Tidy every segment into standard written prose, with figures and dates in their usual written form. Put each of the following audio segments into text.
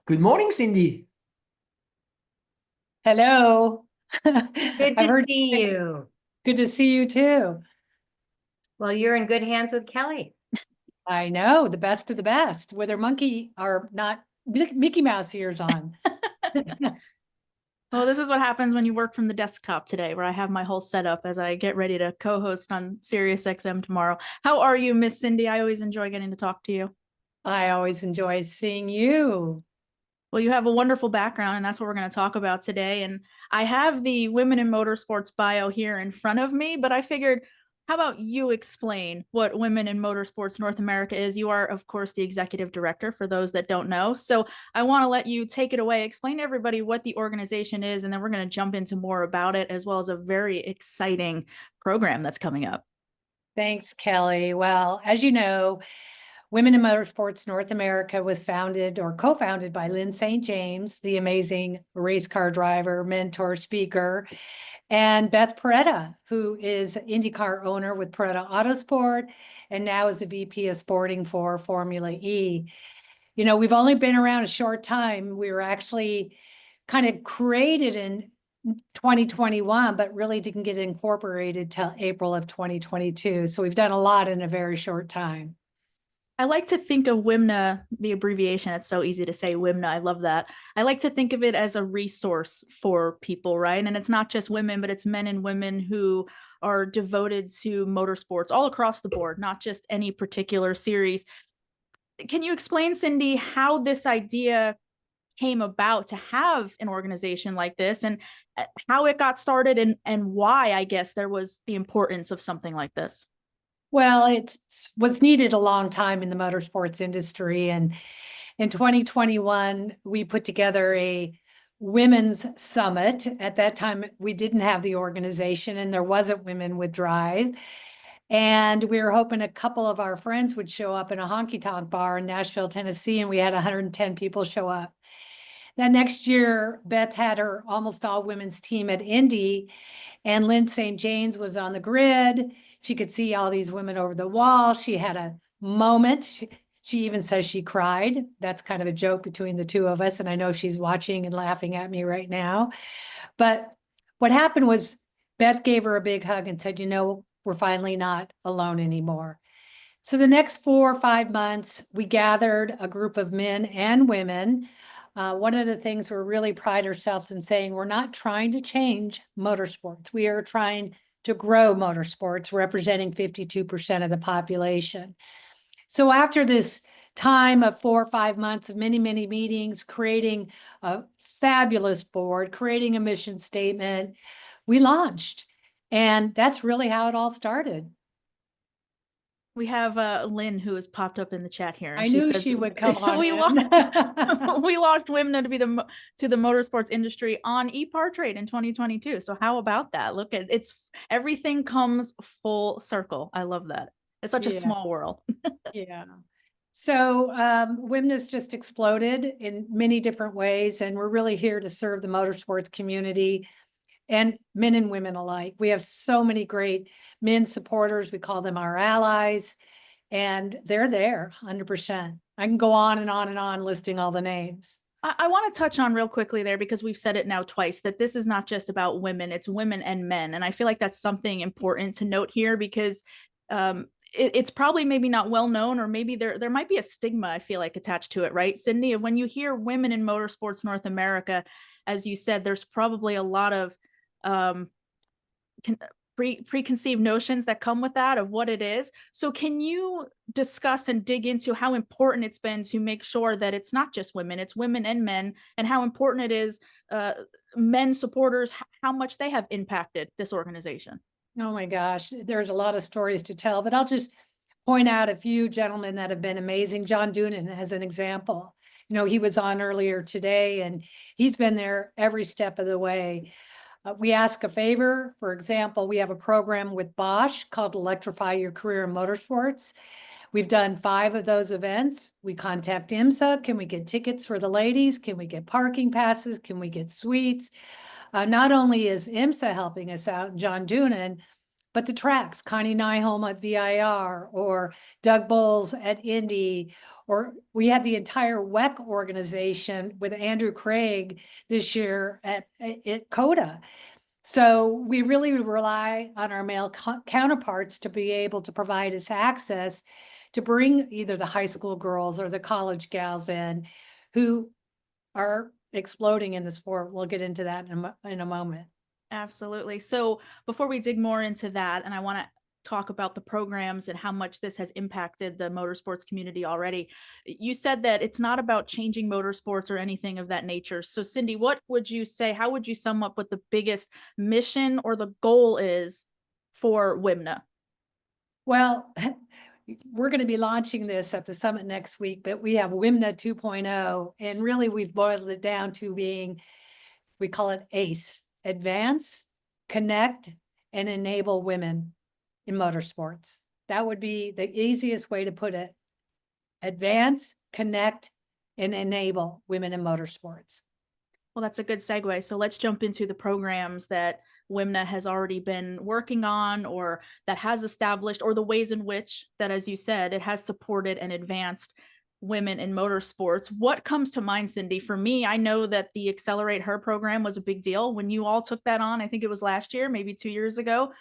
Good morning, Cindy. Hello. Good I've to heard see you. good to see you too. Well, you're in good hands with Kelly. I know, the best of the best, with her monkey or not Mickey Mouse ears on. Well, this is what happens when you work from the desktop today, where I have my whole setup as I get ready to co-host on SiriusXM tomorrow. How are you, Miss Cindy? I always enjoy getting to talk to you. I always enjoy seeing you. Well, you have a wonderful background, and that's what we're going to talk about today. And I have the Women in Motorsports bio here in front of me, but I figured, how about you explain what Women in Motorsports North America is? You are, of course, the executive director for those that don't know. So I want to let you take it away, explain to everybody what the organization is, and then we're going to jump into more about it, as well as a very exciting program that's coming up. Thanks, Kelly. Well, as you know, Women in Motorsports North America was founded or co-founded by Lynn St. James, the amazing race car driver, mentor, speaker, and Beth Peretta, who is IndyCar owner with Peretta Autosport and now is a VP of sporting for Formula E. You know, we've only been around a short time. We were actually kind of created in 2021, but really didn't get incorporated till April of 2022. So we've done a lot in a very short time. I like to think of WIMNA, the abbreviation. It's so easy to say WIMNA. I love that. I like to think of it as a resource for people, right? And it's not just women, but it's men and women who are devoted to motorsports all across the board, not just any particular series. Can you explain, Cindy, how this idea came about to have an organization like this, and how it got started, and why, I guess, there was the importance of something like this? Well, it was needed a long time in the motorsports industry. And in 2021, we put together a women's summit. At that time, we didn't have the organization and there wasn't Women with Drive. And we were hoping a couple of our friends would show up in a honky tonk bar in Nashville, Tennessee, and we had 110 people show up. That next year, Beth had her almost all women's team at Indy, and Lynn St. James was on the grid. She could see all these women over the wall. She had a moment. She even says she cried. That's kind of a joke between the two of us. And I know she's watching and laughing at me right now. But what happened was Beth gave her a big hug and said, you know, we're finally not alone anymore. So the next 4 or 5 months, we gathered a group of men and women. One of the things we're really pride ourselves in saying, we're not trying to change motorsports. We are trying to grow motorsports, representing 52% of the population. So after this time of 4 or 5 months of many, many meetings, creating a fabulous board, creating a mission statement, we launched. And that's really how it all started. We have Lynn, who has popped up in the chat here. And I knew she would come on. we launched WIMNA to the motorsports industry on EPARTRADE in 2022. So how about that? Look at it's everything comes full circle. I love that. It's such a small world. Yeah. So WIMNA's just exploded in many different ways, and we're really here to serve the motorsports community and men and women alike. We have so many great men supporters. We call them our allies, and they're there 100%. I can go on and on and on listing all the names. I want to touch on real quickly there, because we've said it now twice, that this is not just about women, it's women and men. And I feel like that's something important to note here, because it's probably maybe not well known, or maybe there might be a stigma, I feel like, attached to it, right, Cindy? When you hear Women in Motorsports North America, as you said, there's probably a lot of preconceived notions that come with that of what it is. So can you discuss and dig into how important it's been to make sure that it's not just women, it's women and men, and how important it is men supporters, how much they have impacted this organization? Oh my gosh, there's a lot of stories to tell, but I'll just point out a few gentlemen that have been amazing. John Doonan as an example. You know, he was on earlier today and he's been there every step of the way. We ask a favor. For example, we have a program with Bosch called Electrify Your Career in Motorsports. We've done 5 of those events. We contact IMSA. Can we get tickets for the ladies? Can we get parking passes? Can we get suites? Not only is IMSA helping us out, John Doonan, but the tracks, Connie Nyholm at VIR or Doug Bowles at Indy, or we had the entire WEC organization with Andrew Craig this year at COTA. So we really rely on our male counterparts to be able to provide us access to bring either the high school girls or the college gals in who are exploding in the sport. We'll get into that in a moment. Absolutely. So before we dig more into that, and I want to talk about the programs and how much this has impacted the motorsports community already. You said that it's not about changing motorsports or anything of that nature. So Cindy, what would you say, how would you sum up what the biggest mission or the goal is for WIMNA? Well, we're going to be launching this at the summit next week, but we have WIMNA 2.0, and really we've boiled it down to being, we call it ACE, Advance, Connect, and Enable Women in Motorsports. That would be the easiest way to put it. Advance, Connect, and Enable Women in Motorsports. Well, that's a good segue. So let's jump into the programs that WIMNA has already been working on, or that has established, or the ways in which that, as you said, it has supported and advanced women in motorsports. What comes to mind, Cindy? For me, I know that the AccelerateHER program was a big deal when you all took that on. I think it was last year, maybe 2 years ago.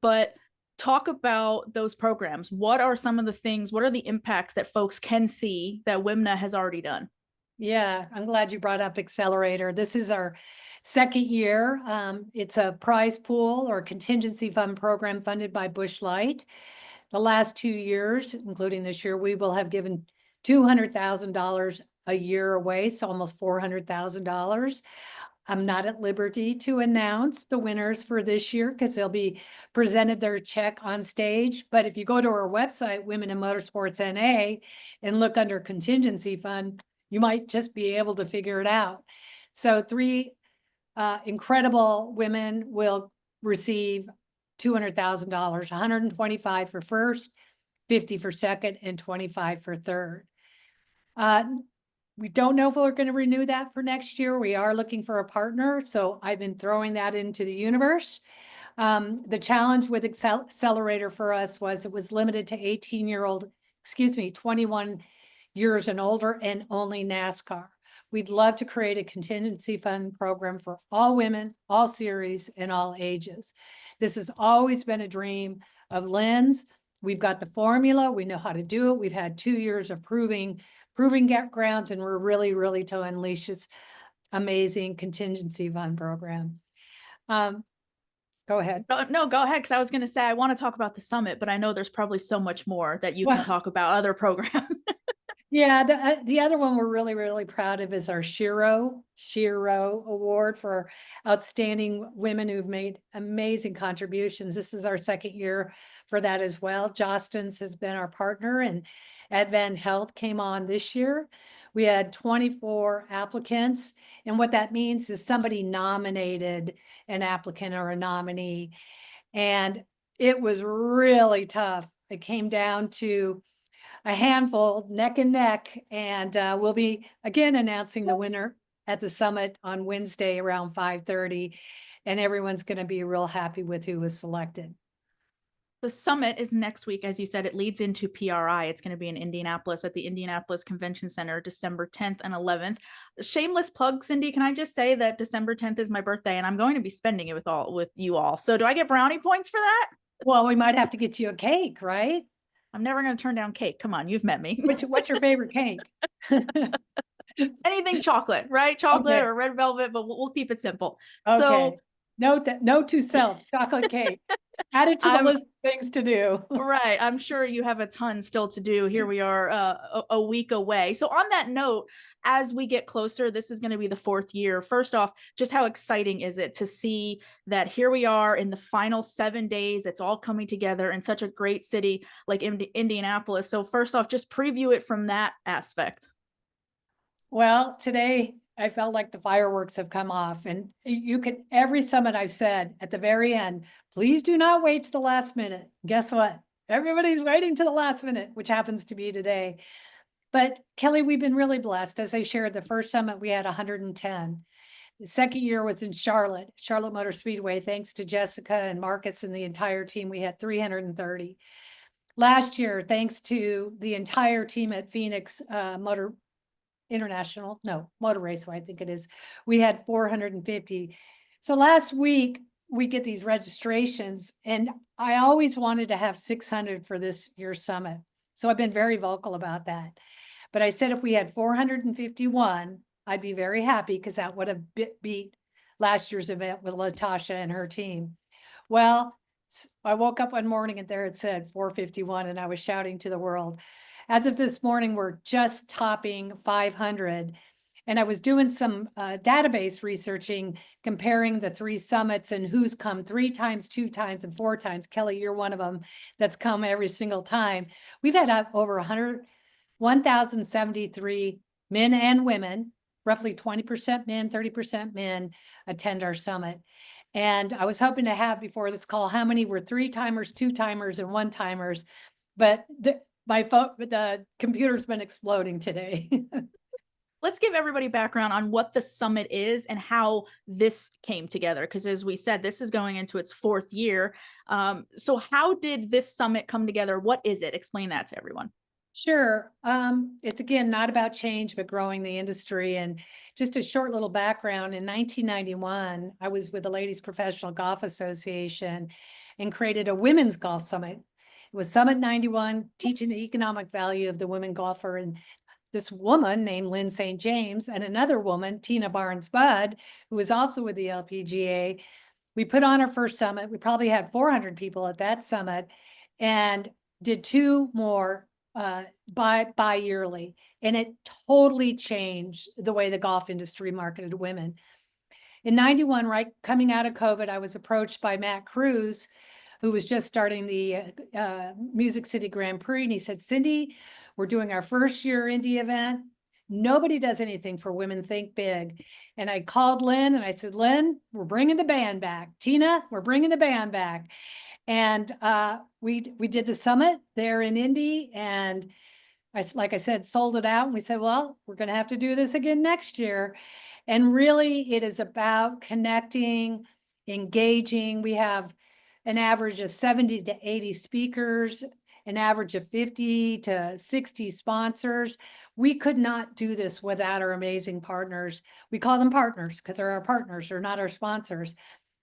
But talk about those programs. What are some of the things, what are the impacts that folks can see that WIMNA has already done? Yeah, I'm glad you brought up Accelerator. This is our second year. It's a prize pool or contingency fund program funded by Busch Light. The last 2 years, including this year, we will have given $200,000 a year away, so almost $400,000. I'm not at liberty to announce the winners for this year because they'll be presented their check on stage. But if you go to our website, Women in Motorsports NA, and look under contingency fund, you might just be able to figure it out. So 3 incredible women will receive $200,000, $125 for first, $50 for second, and $25 for third. We don't know if we're going to renew that for next year. We are looking for a partner, so I've been throwing that into the universe. The challenge with Accelerator for us was it was limited to 21 years and older, and only NASCAR. We'd love to create a contingency fund program for all women, all series, and all ages. This has always been a dream of Lynn's. We've got the formula. We know how to do it. We've had 2 years of proving grounds, and we're really to unleash this amazing contingency fund program. Go ahead. No, go ahead. Because I was going to say, I want to talk about the summit, but I know there's probably so much more that you can talk about other programs. Yeah, the other one we're really proud of is our Shero Award for outstanding women who've made amazing contributions. This is our second year for that as well. Jostens has been our partner, and Advent Health came on this year. We had 24 applicants, and what that means is somebody nominated an applicant or a nominee, and it was really tough. It came down to a handful, neck and neck, and we'll be again announcing the winner at the summit on Wednesday around 5:30, and everyone's going to be real happy with who was selected. The summit is next week. As you said, it leads into PRI. It's going to be in Indianapolis at the Indianapolis Convention Center, December 10th and 11th. Shameless plug, Cindy, can I just say that December 10th is my birthday, and I'm going to be spending it with you all. So do I get brownie points for that? Well, we might have to get you a cake, right? I'm never going to turn down cake. Come on, you've met me. What's your favorite cake? Anything chocolate, right? Chocolate Okay. or red velvet, but we'll keep it simple. Okay. So note to self, chocolate cake. Add it to the list of things to do. Right. I'm sure you have a ton still to do. Here we are a week away. So on that note, as we get closer, this is going to be the 4th year. First off, just how exciting is it to see that here we are in the final 7 days. It's all coming together in such a great city like Indianapolis. So first off, just preview it from that aspect. Well, today I felt like the fireworks have come off, and every summit I've said at the very end, please do not wait to the last minute. Guess what? Everybody's waiting to the last minute, which happens to be today. But Kelly, we've been really blessed. As I shared the first summit, we had 110. The second year was in Charlotte Motor Speedway. Thanks to Jessica and Marcus and the entire team, we had 330. Last year, thanks to the entire team at Phoenix Motor Raceway, I think it is, we had 450. So last week we get these registrations, and I always wanted to have 600 for this year's summit. So I've been very vocal about that. But I said if we had 451, I'd be very happy, because that would have beat last year's event with Latasha and her team. Well, I woke up one morning and there it said 451, and I was shouting to the world. As of this morning, we're just topping 500. And I was doing some database researching, comparing the 3 summits and who's come 3 times, 2 times, and 4 times. Kelly, you're one of them that's come every single time. We've had over 1,073 men and women, roughly 20% men, 30% men, attend our summit. And I was hoping to have before this call how many were 3-timers, 2-timers, and 1-timers, but the computer's been exploding today. Let's give everybody background on what the summit is and how this came together. Because as we said, this is going into its 4th year. So how did this summit come together? What is it? Explain that to everyone. Sure. It's again, not about change, but growing the industry. And just a short little background, in 1991, I was with the Ladies Professional Golf Association and created a women's golf summit. It was Summit 91, teaching the economic value of the women golfer. And this woman named Lynn St. James and another woman, Tina Barnes-Budd, who was also with the LPGA, we put on our first summit. We probably had 400 people at that summit, and did 2 more bi-yearly, and it totally changed the way the golf industry marketed women. In 91, right coming out of COVID, I was approached by Matt Cruz, who was just starting the Music City Grand Prix, and he said, Cindy, we're doing our first year Indy event. Nobody does anything for women. Think big. And I called Lynn and I said, Lynn, we're bringing the band back. Tina, we're bringing the band back. And we did the summit there in Indy, and like I said, sold it out. And we said, well, we're going to have to do this again next year. And really, it is about connecting, engaging. We have an average of 70 to 80 speakers, an average of 50 to 60 sponsors. We could not do this without our amazing partners. We call them partners because they're our partners, they're not our sponsors.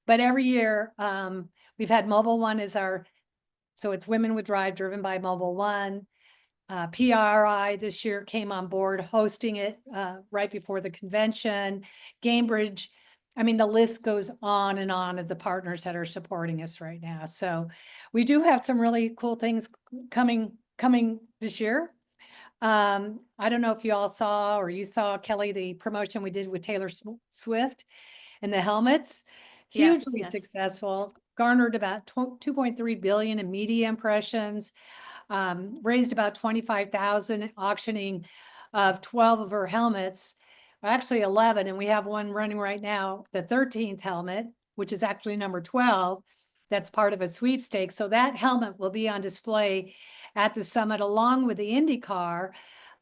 But every year, we've had Mobile One as so it's Women with Drive, driven by Mobile One. PRI this year came on board hosting it right before the convention. Gamebridge, I mean, the list goes on and on of the partners that are supporting us right now. So we do have some really cool things coming this year. I don't know if you all saw, or you saw, Kelly, the promotion we did with Taylor Swift and the helmets. Hugely successful, garnered about 2.3 billion in media impressions, raised about 25,000 auctioning of 12 of her helmets, actually 11, and we have one running right now, the 13th helmet, which is actually number 12. That's part of a sweepstakes. So that helmet will be on display at the summit along with the IndyCar,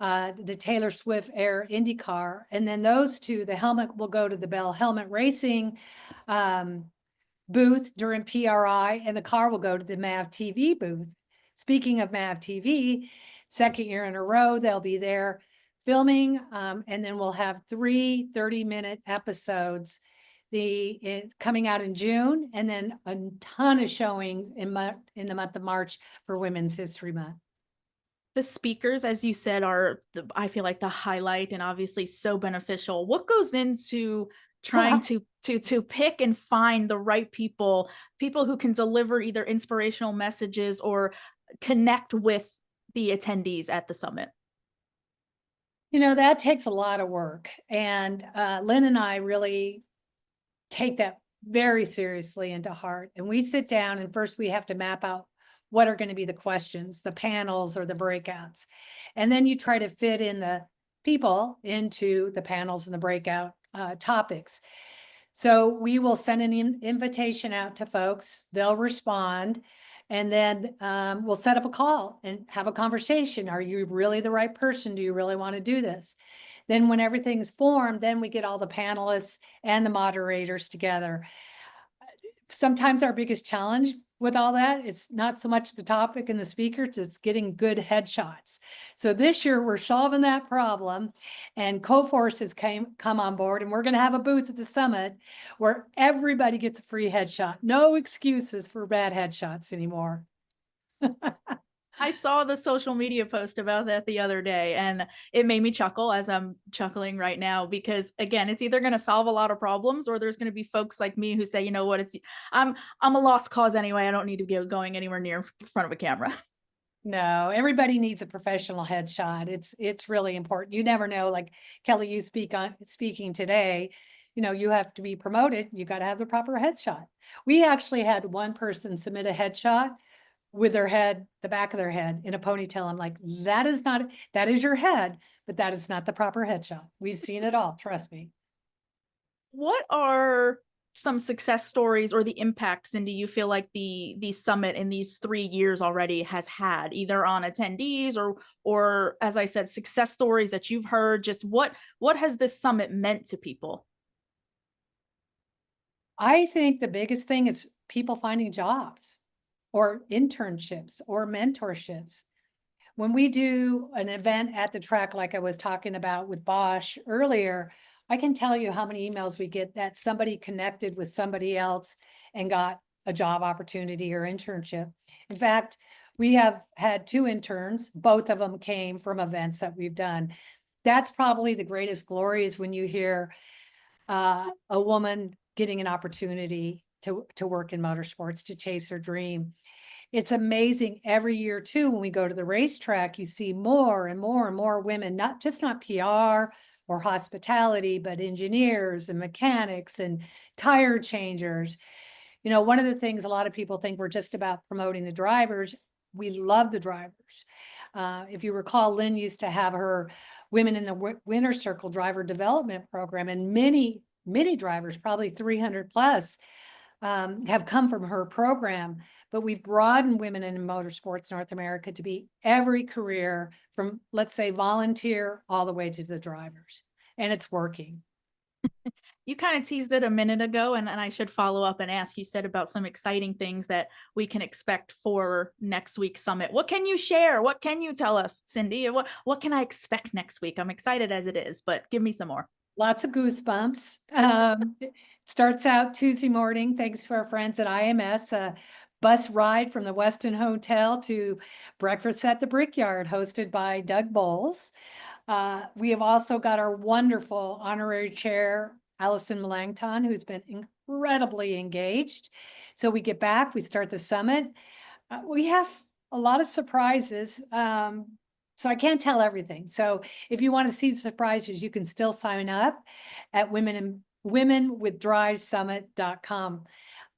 the Taylor Swift Air IndyCar. And then those 2, the helmet will go to the Bell Helmet Racing booth during PRI, and the car will go to the MAV TV booth. Speaking of MAV TV, 2nd year in a row, they'll be there filming, and then we'll have 3 30-minute episodes coming out in June, and then a ton of showings in the month of March for Women's History Month. The speakers, as you said, are I feel like the highlight, and obviously so beneficial. What goes into trying to pick and find the right people who can deliver either inspirational messages or connect with the attendees at the summit? You know, that takes a lot of work, and Lynn and I really take that very seriously and to heart. And we sit down, and first we have to map out what are going to be the questions, the panels or the breakouts. And then you try to fit in the people into the panels and the breakout topics. So we will send an invitation out to folks, they'll respond, and then we'll set up a call and have a conversation. Are you really the right person? Do you really want to do this? Then when everything's formed, then we get all the panelists and the moderators together. Sometimes our biggest challenge with all that, it's not so much the topic and the speakers, it's getting good headshots. So this year we're solving that problem, and Coforce has come on board, and we're going to have a booth at the summit where everybody gets a free headshot. No excuses for bad headshots anymore. I saw the social media post about that the other day, and it made me chuckle, as I'm chuckling right now, because again, it's either going to solve a lot of problems, or there's going to be folks like me who say, you know what, I'm a lost cause anyway. I don't need to be going anywhere near in front of a camera. No, everybody needs a professional headshot. It's really important. You never know, like Kelly, you speaking today, you know, you have to be promoted. You got to have the proper headshot. We actually had one person submit a headshot with their head, the back of their head in a ponytail. I'm like, that is your head, but that is not the proper headshot. We've seen it all. Trust me. What are some success stories or the impact, Cindy, you feel like the summit in these 3 years already has had, either on attendees or as I said, success stories that you've heard? Just what has this summit meant to people? I think the biggest thing is people finding jobs or internships or mentorships. When we do an event at the track, like I was talking about with Bosch earlier, I can tell you how many emails we get that somebody connected with somebody else and got a job opportunity or internship. In fact, we have had 2 interns, both of them came from events that we've done. That's probably the greatest glory, is when you hear a woman getting an opportunity to work in motorsports, to chase her dream. It's amazing every year too, when we go to the racetrack, you see more and more and more women, not PR or hospitality, but engineers and mechanics and tire changers. You know, one of the things a lot of people think we're just about promoting the drivers. We love the drivers. If you recall, Lynn used to have her Women in the Winner Circle driver development program, and many drivers, probably 300 plus, have come from her program. But we've broadened Women in Motorsports North America to be every career, from, let's say, volunteer all the way to the drivers. And it's working. You kind of teased it a minute ago, and I should follow up and ask. You said about some exciting things that we can expect for next week's summit. What can you share? What can you tell us, Cindy? What can I expect next week? I'm excited as it is, but give me some more. Lots of goosebumps. It starts out Tuesday morning, thanks to our friends at IMS, a bus ride from the Westin Hotel to breakfast at the Brickyard, hosted by Doug Bowles. We have also got our wonderful honorary chair, Allison Melangton, who's been incredibly engaged. So we get back, we start the summit. We have a lot of surprises. So I can't tell everything. So if you want to see the surprises, you can still sign up at womenwithdrivesummit.com.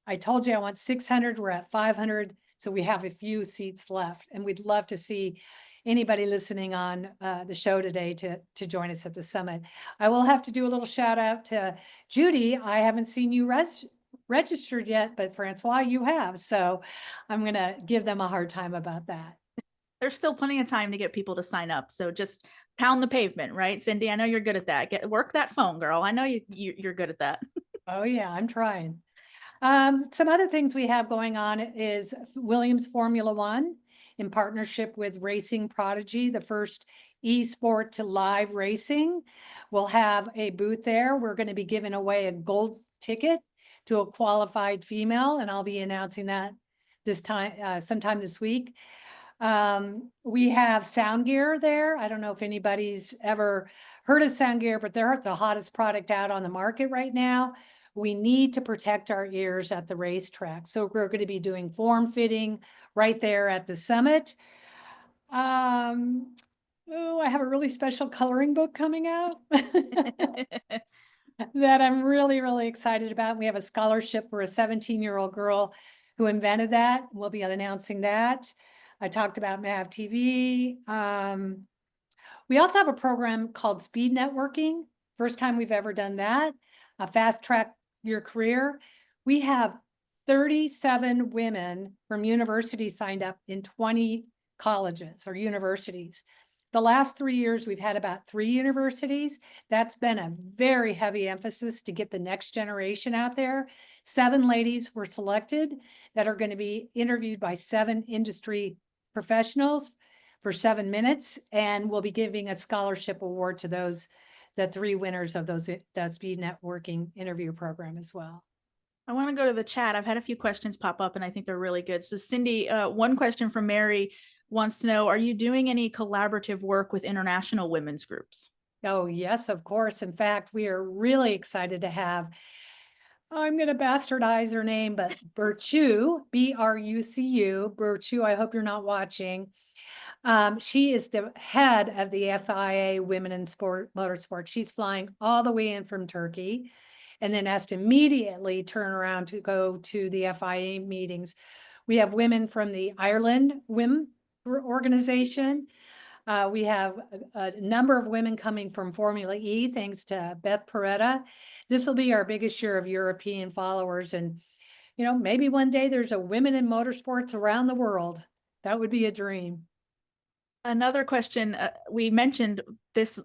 I told you I want 600. We're at 500. So we have a few seats left, and we'd love to see anybody listening on the show today to join us at the summit. I will have to do a little shout out to Judy. I haven't seen you registered yet, but Francois, you have. So I'm going to give them a hard time about that. There's still plenty of time to get people to sign up. So just pound the pavement, right, Cindy? I know you're good at that. Work that phone, girl. I know you're good at that. Oh yeah, I'm trying. Some other things we have going on is Williams Formula One, in partnership with Racing Prodigy, the first esport to live racing. We'll have a booth there. We're going to be giving away a gold ticket to a qualified female, and I'll be announcing that this time, sometime this week. We have Sound Gear there. I don't know if anybody's ever heard of Sound Gear, but they're the hottest product out on the market right now. We need to protect our ears at the racetrack. So we're going to be doing form fitting right there at the summit. I have a really special coloring book coming out that I'm really, really excited about. We have a scholarship for a 17-year-old girl who invented that. We'll be announcing that. I talked about MAV TV. We also have a program called Speed Networking. First time we've ever done that. A fast track your career. We have 37 women from universities signed up in 20 colleges or universities. The last 3 years, we've had about 3 universities. That's been a very heavy emphasis to get the next generation out there. 7 ladies were selected that are going to be interviewed by 7 industry professionals for 7 minutes, and we'll be giving a scholarship award to those, the 3 winners of those, that speed networking interview program as well. I want to go to the chat. I've had a few questions pop up and I think they're really good. So Cindy, one question from Mary wants to know, are you doing any collaborative work with international women's groups? Oh, yes, of course. In fact, we are really excited to have, I'm going to bastardize her name, but Burcu, B-R-U-C-U, Burcu, I hope you're not watching. She is the head of the FIA Women in Sport Motorsport. She's flying all the way in from Turkey and then has to immediately turn around to go to the FIA meetings. We have women from the Ireland WIMNA organization. We have a number of women coming from Formula E, thanks to Beth Peretta. This will be our biggest year of European followers. And, maybe one day there's a women in motorsports around the world. That would be a dream. Another question, we mentioned this,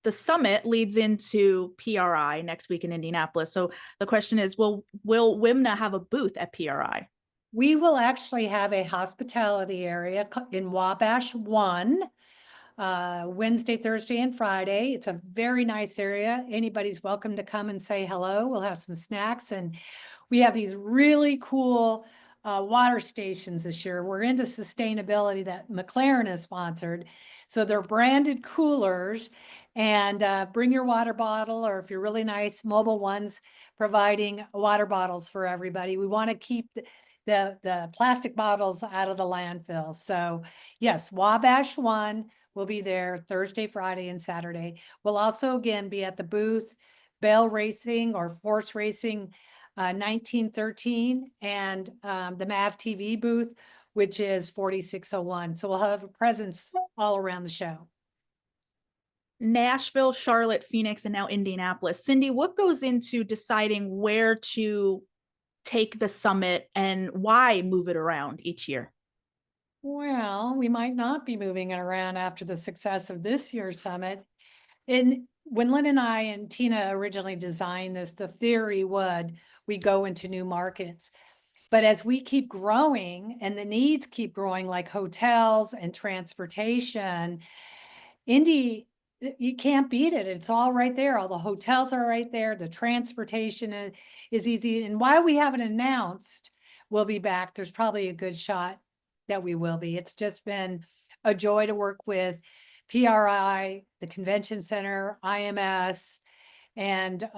the summit leads into PRI next week in Indianapolis. So the question is, will WIMNA have a booth at PRI? We will actually have a hospitality area in Wabash 1, Wednesday, Thursday, and Friday. It's a very nice area. Anybody's welcome to come and say hello. We'll have some snacks, and we have these really cool water stations this year. We're into sustainability that McLaren has sponsored. So they're branded coolers, and bring your water bottle, or if you're really nice, mobile ones providing water bottles for everybody. We want to keep the plastic bottles out of the landfill. So yes, Wabash 1 will be there Thursday, Friday, and Saturday. We'll also again be at the booth, Bell Racing or Force Racing 1913, and the MAV TV booth, which is 4601. So we'll have a presence all around the show. Nashville, Charlotte, Phoenix, and now Indianapolis. Cindy, what goes into deciding where to take the summit and why move it around each year? Well, we might not be moving it around after the success of this year's summit. And when Lynn and I and Tina originally designed this, the theory would we go into new markets. But as we keep growing and the needs keep growing, like hotels and transportation, Indy, you can't beat it. It's all right there. All the hotels are right there. The transportation is easy. And while we haven't announced we'll be back, there's probably a good shot that we will be. It's just been a joy to work with PRI, the convention center, IMS, and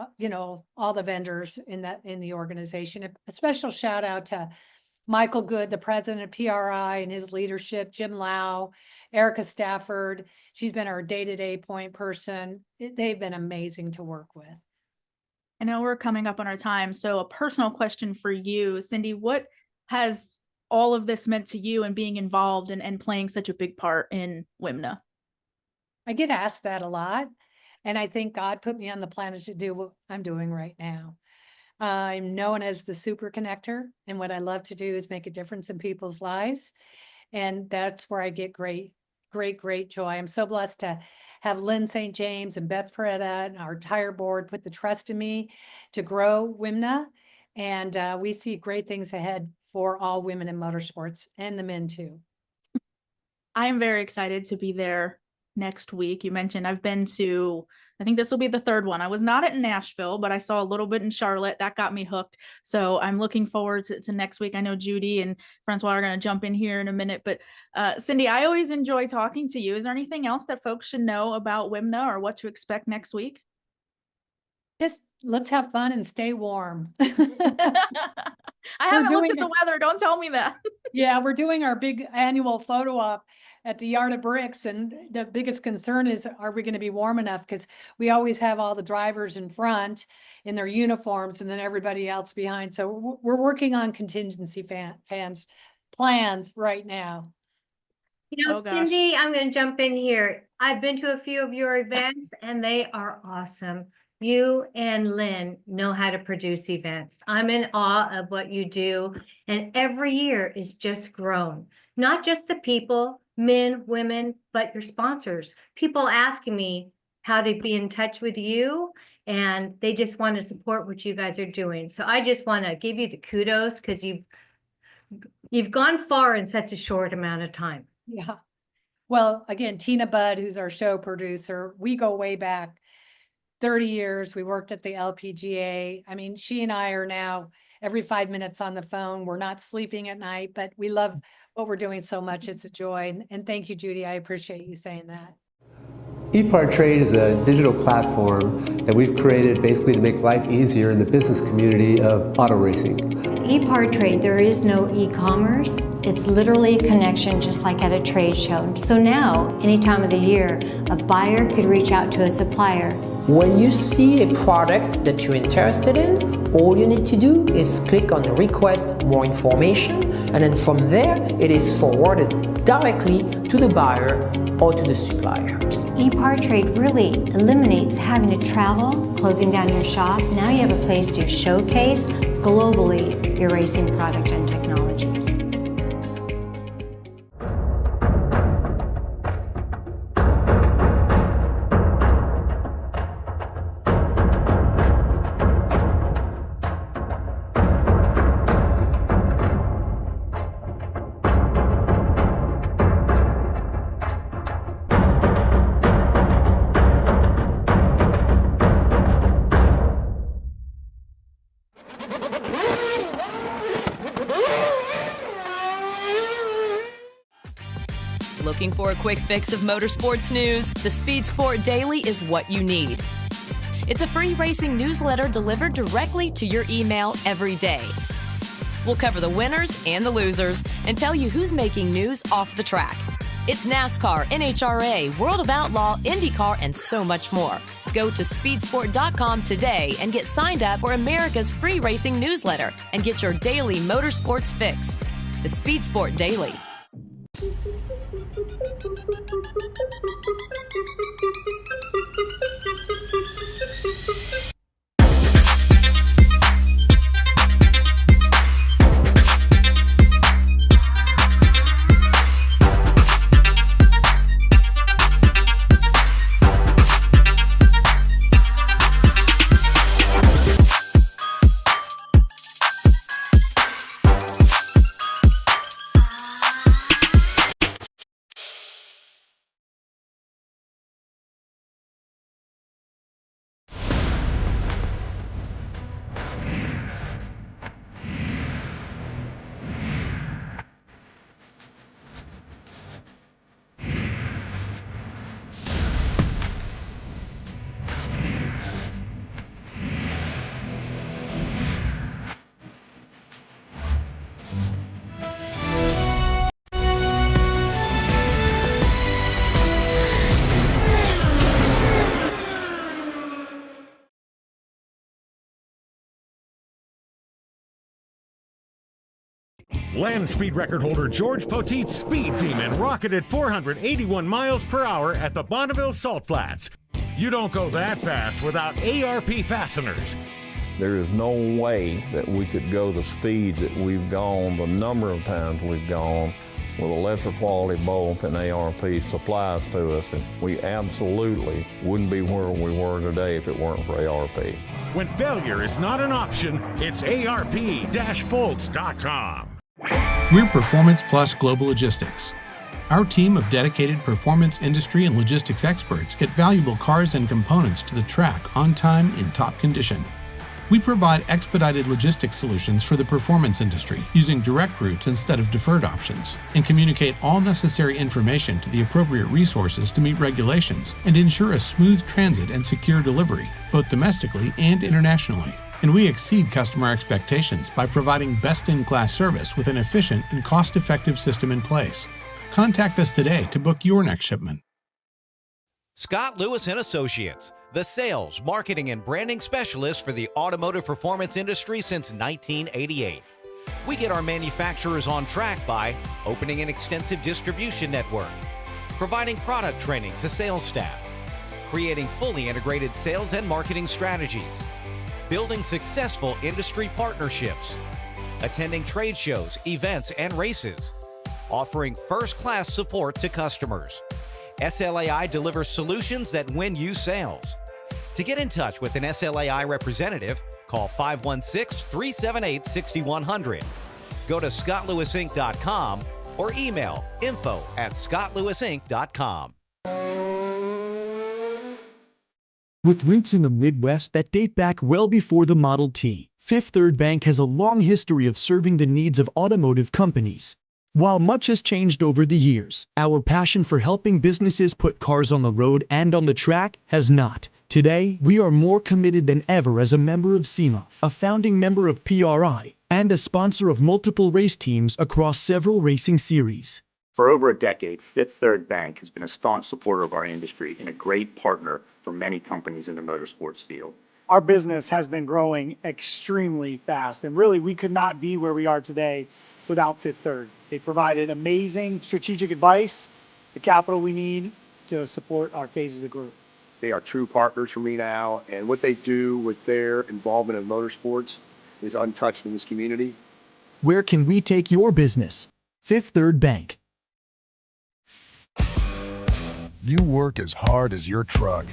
all the vendors in the organization. A special shout out to Michael Good, the president of PRI, and his leadership, Jim Lau, Erica Stafford. She's been our day-to-day point person. They've been amazing to work with. I know we're coming up on our time. So a personal question for you, Cindy, what has all of this meant to you and being involved and playing such a big part in WIMNA? I get asked that a lot. And I think God put me on the planet to do what I'm doing right now. I'm known as the super connector. And what I love to do is make a difference in people's lives. And that's where I get great joy. I'm so blessed to have Lynn St. James and Beth Peretta and our entire board put the trust in me to grow WIMNA. And we see great things ahead for all women in motorsports and the men too. I am very excited to be there next week. You mentioned I've been to, I think this will be the third one. I was not at Nashville, but I saw a little bit in Charlotte. That got me hooked. So I'm looking forward to next week. I know Judy and Francois are going to jump in here in a minute, but Cindy, I always enjoy talking to you. Is there anything else that folks should know about WIMNA or what to expect next week? Just let's have fun and stay warm. I haven't looked at the weather. Don't tell me that. Yeah, we're doing our big annual photo op at the Yard of Bricks, and the biggest concern is, are we going to be warm enough? Because we always have all the drivers in front in their uniforms and then everybody else behind. So we're working on contingency plans right now. Oh, Cindy, I'm going to jump in here. I've been to a few of your events and they are awesome. You and Lynn know how to produce events. I'm in awe of what you do. And every year is just grown. Not just the people, men, women, but your sponsors. People asking me how to be in touch with you, and they just want to support what you guys are doing. So I just want to give you the kudos because you've gone far in such a short amount of time. Yeah. Well, again, Tina Budd, who's our show producer, we go way back 30 years. We worked at the LPGA. I mean, she and I are now every 5 minutes on the phone. We're not sleeping at night, but we love what we're doing so much. It's a joy. And thank you, Judy. I appreciate you saying that. EPARTRADE is a digital platform that we've created basically to make life easier in the business community of auto racing. EPARTRADE, there is no e-commerce. It's literally a connection just like at a trade show. So now, any time of the year, a buyer could reach out to a supplier. When you see a product that you're interested in, all you need to do is click on request more information, and then from there it is forwarded directly to the buyer or to the supplier. EPARTRADE really eliminates having to travel, closing down your shop. Now you have a place to showcase globally your racing product and technology. Looking for a quick fix of motorsports news? The Speed Sport Daily is what you need. It's a free racing newsletter delivered directly to your email every day. We'll cover the winners and the losers and tell you who's making news off the track. It's NASCAR, NHRA, World of Outlaw, IndyCar, and so much more. Go to speedsport.com today and get signed up for America's free racing newsletter and get your daily motorsports fix. The Speed Sport Daily. Land speed record holder George Poteet's Speed Demon rocketed 481 miles per hour at the Bonneville Salt Flats. You don't go that fast without ARP fasteners. There is no way that we could go the speed that we've gone, the number of times we've gone, with a lesser quality bolt than ARP supplies to us. And we absolutely wouldn't be where we were today if it weren't for ARP. When failure is not an option, it's ARP-bolts.com. We're Performance Plus Global Logistics. Our team of dedicated performance industry and logistics experts get valuable cars and components to the track on time in top condition. We provide expedited logistics solutions for the performance industry using direct routes instead of deferred options, and communicate all necessary information to the appropriate resources to meet regulations and ensure a smooth transit and secure delivery, both domestically and internationally. And we exceed customer expectations by providing best-in-class service with an efficient and cost-effective system in place. Contact us today to book your next shipment. Scott Lewis & Associates, the sales, marketing, and branding specialist for the automotive performance industry since 1988. We get our manufacturers on track by opening an extensive distribution network, providing product training to sales staff, creating fully integrated sales and marketing strategies, building successful industry partnerships, attending trade shows, events, and races, offering first-class support to customers. SLAI delivers solutions that win you sales. To get in touch with an SLAI representative, call 516-378-6100. Go to scottlewisinc.com or email info@scottlewisinc.com. With roots in the Midwest that date back well before the Model T, Fifth Third Bank has a long history of serving the needs of automotive companies. While much has changed over the years, our passion for helping businesses put cars on the road and on the track has not. Today, we are more committed than ever as a member of SEMA, a founding member of PRI, and a sponsor of multiple race teams across several racing series. For over a decade, Fifth Third Bank has been a staunch supporter of our industry and a great partner for many companies in the motorsports field. Our business has been growing extremely fast, and really we could not be where we are today without Fifth Third. They provided amazing strategic advice, the capital we need to support our phases of growth. They are true partners for me now, and what they do with their involvement in motorsports is untouched in this community. Where can we take your business? Fifth Third Bank. You work as hard as your truck,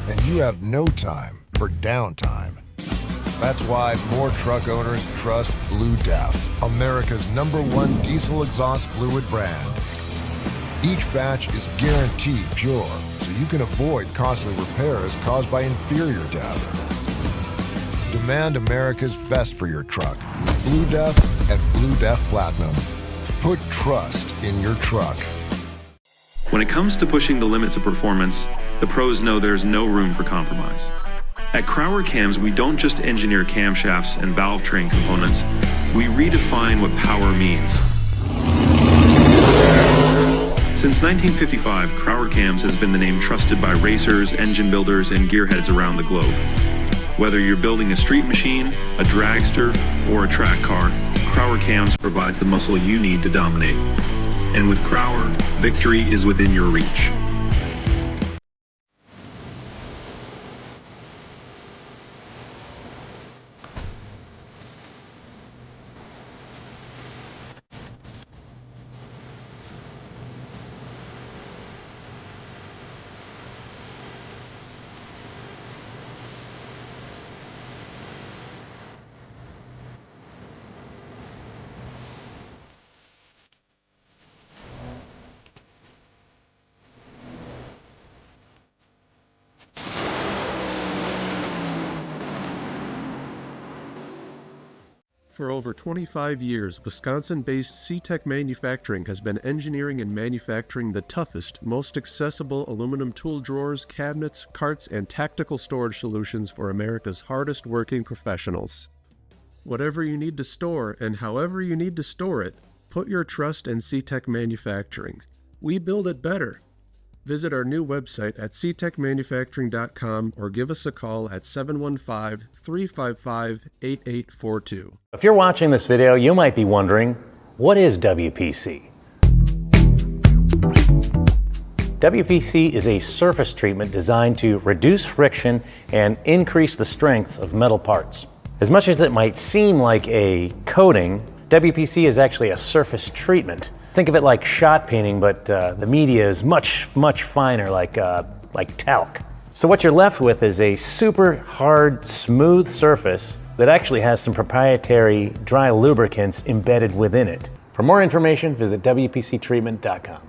and you have no time for downtime. That's why more truck owners trust Blue Def, America's #1 diesel exhaust fluid brand. Each batch is guaranteed pure, so you can avoid costly repairs caused by inferior DEF. Demand America's best for your truck. Blue Def and Blue Def Platinum. Put trust in your truck. When it comes to pushing the limits of performance, the pros know there's no room for compromise. At Crower Cams, we don't just engineer camshafts and valve train components, we redefine what power means. Since 1955, Crower Cams has been the name trusted by racers, engine builders, and gearheads around the globe. Whether you're building a street machine, a dragster, or a track car, Crower Cams provides the muscle you need to dominate. And with Crower, victory is within your reach. For over 25 years, Wisconsin-based CTech Manufacturing has been engineering and manufacturing the toughest, most accessible aluminum tool drawers, cabinets, carts, and tactical storage solutions for America's hardest working professionals. Whatever you need to store and however you need to store it, put your trust in CTech Manufacturing. We build it better. Visit our new website at ctechmanufacturing.com or give us a call at 715-355-8842. If you're watching this video, you might be wondering, what is WPC? WPC is a surface treatment designed to reduce friction and increase the strength of metal parts. As much as it might seem like a coating, WPC is actually a surface treatment. Think of it like shot painting, but the media is much finer, like talc. So what you're left with is a super hard, smooth surface that actually has some proprietary dry lubricants embedded within it. For more information, visit WPCtreatment.com.